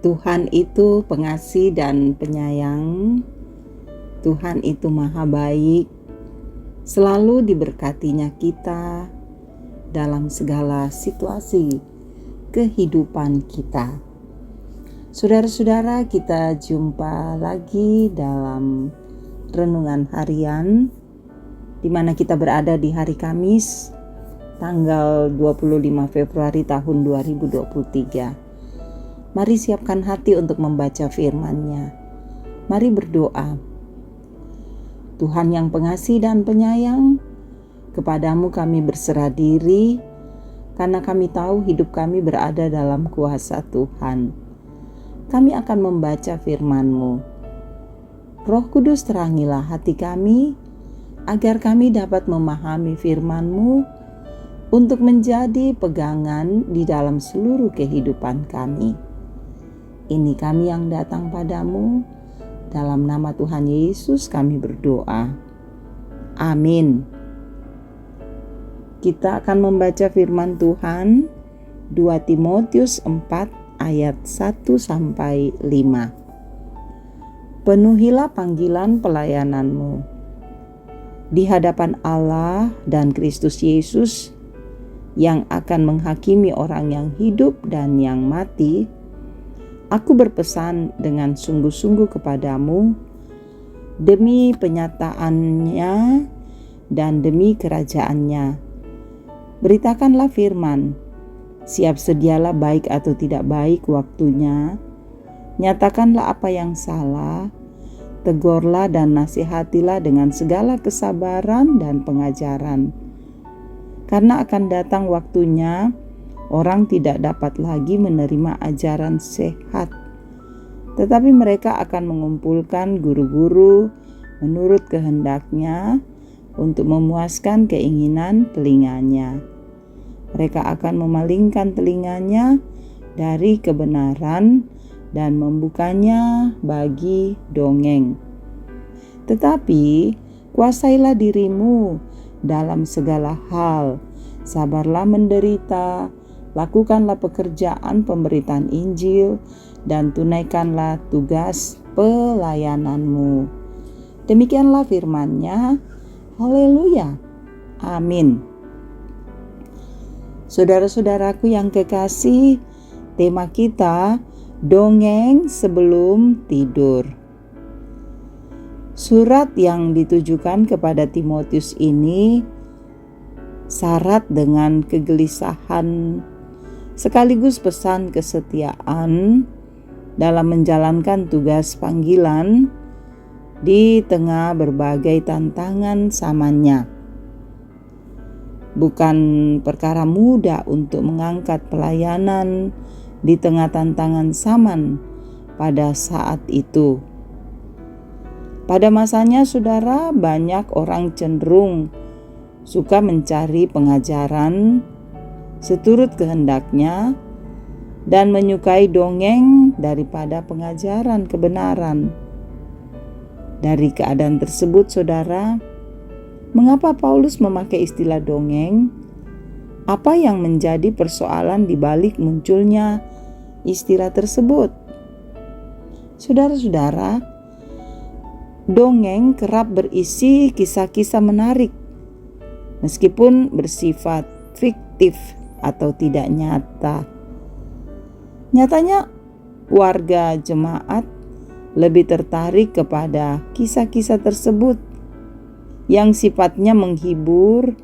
Tuhan itu pengasih dan penyayang. Tuhan itu maha baik. Selalu diberkatinya kita dalam segala situasi kehidupan kita. Saudara-saudara, kita jumpa lagi dalam renungan harian di mana kita berada di hari Kamis tanggal 25 Februari tahun 2023. Mari siapkan hati untuk membaca firman-Nya. Mari berdoa. Tuhan yang pengasih dan penyayang, kepadamu kami berserah diri, karena kami tahu hidup kami berada dalam kuasa Tuhan. Kami akan membaca firman-Mu. Roh Kudus, terangilah hati kami, agar kami dapat memahami firman-Mu untuk menjadi pegangan di dalam seluruh kehidupan kami. Ini kami yang datang padamu, dalam nama Tuhan Yesus kami berdoa. Amin. Kita akan membaca firman Tuhan 2 Timotius 4 ayat 1-5. Penuhilah panggilan pelayananmu di hadapan Allah dan Kristus Yesus yang akan menghakimi orang yang hidup dan yang mati. Aku berpesan dengan sungguh-sungguh kepadamu demi penyataannya dan demi kerajaannya. Beritakanlah firman, siap sedialah baik atau tidak baik waktunya. Nyatakanlah apa yang salah, tegurlah dan nasihatilah dengan segala kesabaran dan pengajaran. Karena akan datang waktunya, orang tidak dapat lagi menerima ajaran sehat, tetapi mereka akan mengumpulkan guru-guru menurut kehendaknya untuk memuaskan keinginan telinganya. Mereka akan memalingkan telinganya dari kebenaran dan membukanya bagi dongeng. Tetapi kuasailah dirimu dalam segala hal, sabarlah menderita, lakukanlah pekerjaan pemberitaan Injil, dan tunaikanlah tugas pelayananmu. Demikianlah firman-Nya. Haleluya. Amin. Saudara-saudaraku yang kekasih, tema kita dongeng sebelum tidur. Surat yang ditujukan kepada Timotius ini syarat dengan kegelisahan sekaligus pesan kesetiaan dalam menjalankan tugas panggilan di tengah berbagai tantangan zamannya. Bukan perkara mudah untuk mengangkat pelayanan di tengah tantangan zaman pada saat itu. Pada masanya, saudara, banyak orang cenderung suka mencari pengajaran seturut kehendaknya dan menyukai dongeng daripada pengajaran kebenaran. Dari keadaan tersebut, saudara, mengapa Paulus memakai istilah dongeng? Apa yang menjadi persoalan di balik munculnya istilah tersebut? Saudara-saudara, dongeng kerap berisi kisah-kisah menarik, meskipun bersifat fiktif atau tidak nyata. Nyatanya, warga jemaat lebih tertarik kepada kisah-kisah tersebut yang sifatnya menghibur,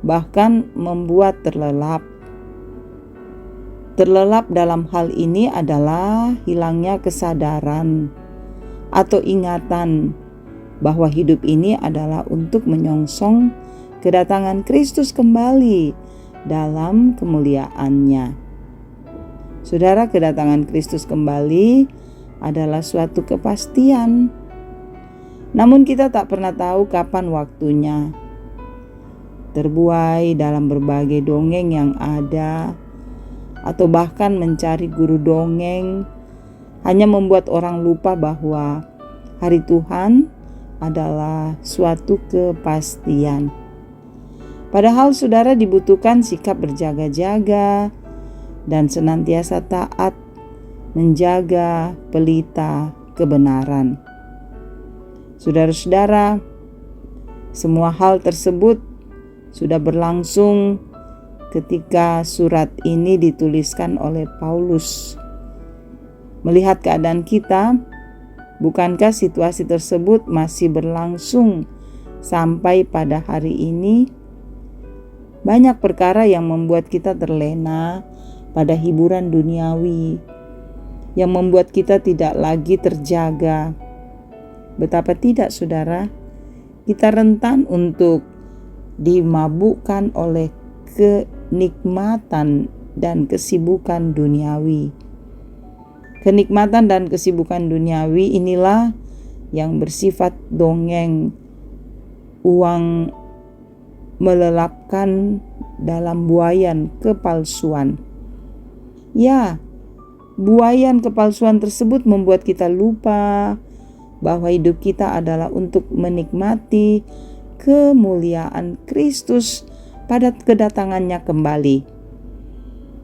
bahkan membuat terlelap. Terlelap dalam hal ini adalah hilangnya kesadaran atau ingatan bahwa hidup ini adalah untuk menyongsong kedatangan Kristus kembali dalam kemuliaannya. Saudara, kedatangan Kristus kembali adalah suatu kepastian. Namun kita tak pernah tahu kapan waktunya. Terbuai dalam berbagai dongeng yang ada, atau bahkan mencari guru dongeng, hanya membuat orang lupa bahwa hari Tuhan adalah suatu kepastian. Padahal saudara dibutuhkan sikap berjaga-jaga dan senantiasa taat menjaga pelita kebenaran. Saudara-saudara, semua hal tersebut sudah berlangsung ketika surat ini dituliskan oleh Paulus. Melihat keadaan kita, bukankah situasi tersebut masih berlangsung sampai pada hari ini? Banyak perkara yang membuat kita terlena pada hiburan duniawi, yang membuat kita tidak lagi terjaga. Betapa tidak, saudara, kita rentan untuk dimabukkan oleh kenikmatan dan kesibukan duniawi. Kenikmatan dan kesibukan duniawi inilah yang bersifat dongeng, uang melelapkan dalam buayan kepalsuan. Ya, buayan kepalsuan tersebut membuat kita lupa bahwa hidup kita adalah untuk menikmati kemuliaan Kristus pada kedatangannya kembali.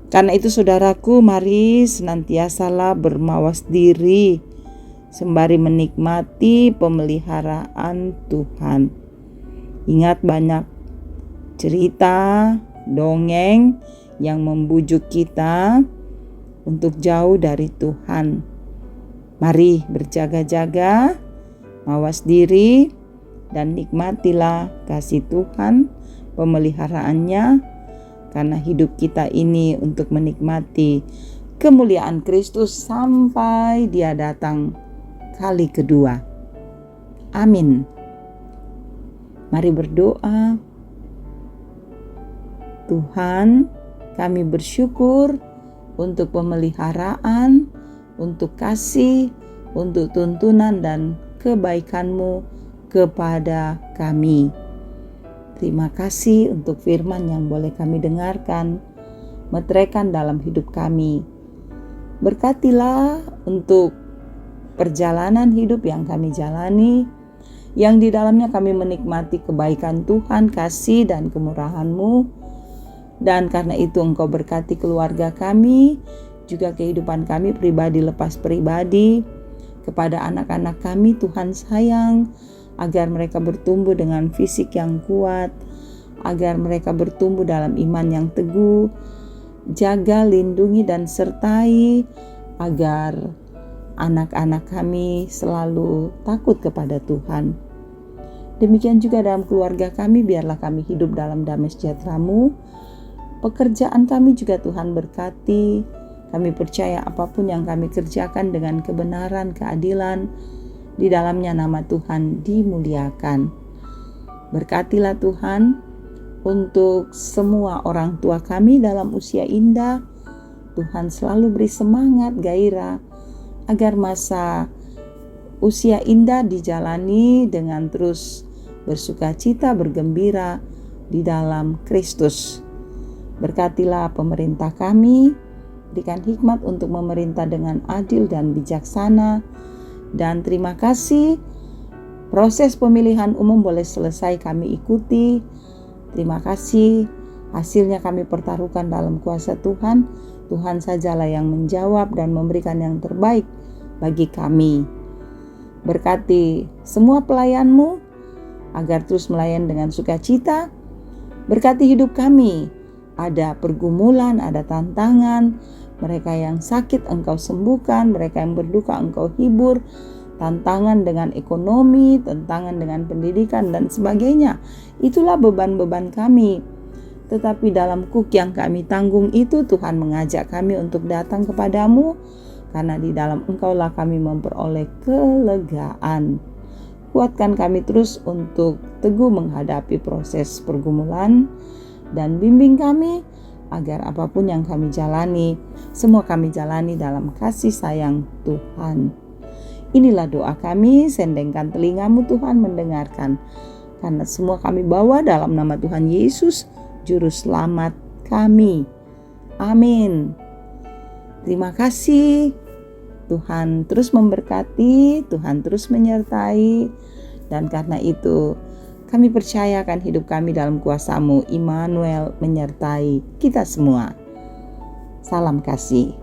Karena itu saudaraku, mari senantiasalah bermawas diri sembari menikmati pemeliharaan Tuhan. Ingat, banyak cerita, dongeng yang membujuk kita untuk jauh dari Tuhan. Mari berjaga-jaga, mawas diri, dan nikmatilah kasih Tuhan, pemeliharaannya, karena hidup kita ini untuk menikmati kemuliaan Kristus sampai Dia datang kali kedua. Amin. Mari berdoa. Tuhan, kami bersyukur untuk pemeliharaan, untuk kasih, untuk tuntunan dan kebaikan-Mu kepada kami. Terima kasih untuk firman yang boleh kami dengarkan, meteraikan dalam hidup kami. Berkatilah untuk perjalanan hidup yang kami jalani, yang di dalamnya kami menikmati kebaikan Tuhan, kasih dan kemurahan-Mu. Dan karena itu Engkau berkati keluarga kami, juga kehidupan kami pribadi lepas pribadi. Kepada anak-anak kami Tuhan sayang, agar mereka bertumbuh dengan fisik yang kuat, agar mereka bertumbuh dalam iman yang teguh. Jaga, lindungi dan sertai, agar anak-anak kami selalu takut kepada Tuhan. Demikian juga dalam keluarga kami, biarlah kami hidup dalam damai sejahtera-Mu. Pekerjaan kami juga Tuhan berkati. Kami percaya apapun yang kami kerjakan dengan kebenaran, keadilan, di dalamnya nama Tuhan dimuliakan. Berkatilah Tuhan untuk semua orang tua kami dalam usia indah. Tuhan selalu beri semangat, gairah, agar masa usia indah dijalani dengan terus bersukacita, bergembira di dalam Kristus. Berkatilah pemerintah kami, berikan hikmat untuk memerintah dengan adil dan bijaksana. Dan terima kasih, proses pemilihan umum boleh selesai kami ikuti. Terima kasih, hasilnya kami pertaruhkan dalam kuasa Tuhan. Tuhan sajalah yang menjawab dan memberikan yang terbaik bagi kami. Berkati semua pelayan-Mu agar terus melayan dengan sukacita. Berkati hidup kami, ada pergumulan, ada tantangan. Mereka yang sakit Engkau sembuhkan, mereka yang berduka Engkau hibur. Tantangan dengan ekonomi, tantangan dengan pendidikan dan sebagainya. Itulah beban-beban kami. Tetapi dalam kuk yang kami tanggung itu, Tuhan mengajak kami untuk datang kepadamu, karena di dalam Engkaulah kami memperoleh kelegaan. Kuatkan kami terus untuk teguh menghadapi proses pergumulan, dan bimbing kami agar apapun yang kami jalani, semua kami jalani dalam kasih sayang Tuhan. Inilah doa kami, sendengkan telinga-Mu Tuhan mendengarkan. Karena semua kami bawa dalam nama Tuhan Yesus, Juru Selamat kami. Amin. Terima kasih. Tuhan terus memberkati, Tuhan terus menyertai. Dan karena itu, kami percayakan hidup kami dalam kuasa-Mu. Immanuel menyertai kita semua. Salam kasih.